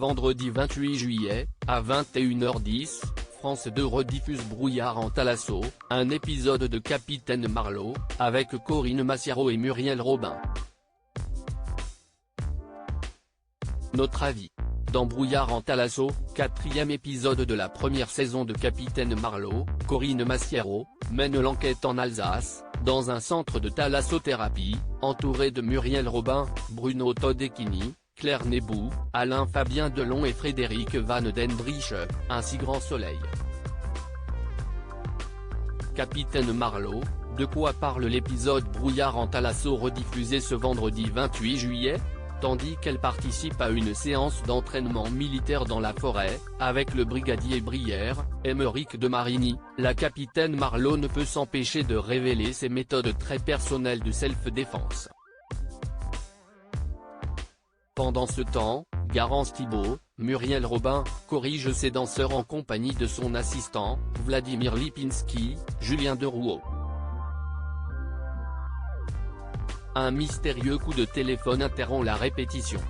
vendredi 28 juillet, à 21h10, France 2 rediffuse Brouillard en Thalasso, un épisode de Capitaine Marlowe, avec Corinne Massiaro et Muriel Robin. Notre avis. Dans Brouillard en Thalasso, 4e épisode de la première saison de Capitaine Marlowe, Corinne Massiaro mène l'enquête en Alsace, dans un centre de thalassothérapie, entouré de Muriel Robin, Bruno Todekini, Claire Nebou, Alain-Fabien Delon et Frédéric Van Dendriche, ainsi Grand Soleil. Capitaine Marlowe, de quoi parle l'épisode Brouillard en Thalasso rediffusé ce vendredi 28 juillet ? Tandis qu'elle participe à une séance d'entraînement militaire dans la forêt, avec le brigadier Brière, Aymeric de Marigny, la capitaine Marlowe ne peut s'empêcher de révéler ses méthodes très personnelles de self-défense. Pendant ce temps, Garance Thibault, Muriel Robin, corrige ses danseurs en compagnie de son assistant, Vladimir Lipinski, Julien Derouault. Un mystérieux coup de téléphone interrompt la répétition.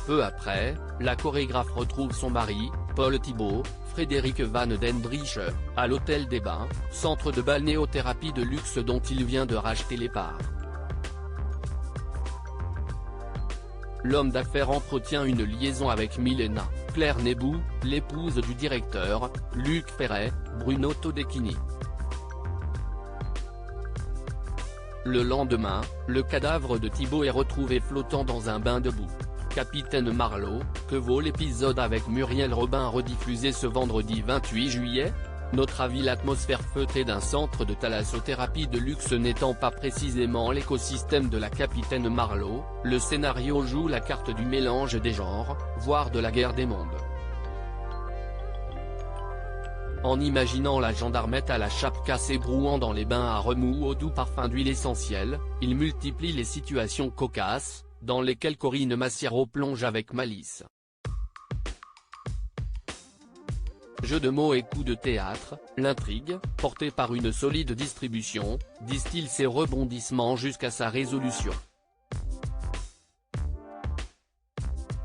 Peu après, la chorégraphe retrouve son mari, Paul Thibault, Frédéric Van Dendriche, à l'Hôtel des Bains, centre de balnéothérapie de luxe dont il vient de racheter les parts. L'homme d'affaires entretient une liaison avec Milena, Claire Nebou, l'épouse du directeur, Luc Ferret, Bruno Todekini. Le lendemain, le cadavre de Thibault est retrouvé flottant dans un bain de boue. Capitaine Marlowe, que vaut l'épisode avec Muriel Robin rediffusé ce vendredi 28 juillet ? Notre avis. L'atmosphère feutrée d'un centre de thalassothérapie de luxe n'étant pas précisément l'écosystème de la Capitaine Marlowe, le scénario joue la carte du mélange des genres, voire de la guerre des mondes. En imaginant la gendarmette à la chape cassée brouant dans les bains à remous au doux parfum d'huile essentielle, il multiplie les situations cocasses, dans lesquelles Corinne Massiaro plonge avec malice. Jeu de mots et coups de théâtre, l'intrigue, portée par une solide distribution, distille ses rebondissements jusqu'à sa résolution.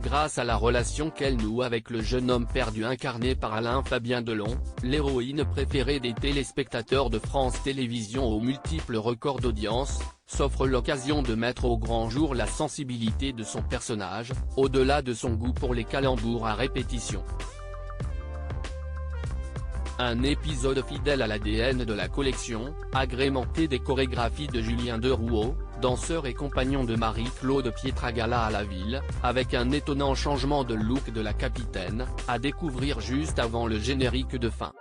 Grâce à la relation qu'elle noue avec le jeune homme perdu incarné par Alain-Fabien Delon, l'héroïne préférée des téléspectateurs de France Télévisions aux multiples records d'audience, s'offre l'occasion de mettre au grand jour la sensibilité de son personnage, au-delà de son goût pour les calembours à répétition. Un épisode fidèle à l'ADN de la collection, agrémenté des chorégraphies de Julien Derouault, danseur et compagnon de Marie-Claude Pietragala à la ville, avec un étonnant changement de look de la capitaine, à découvrir juste avant le générique de fin.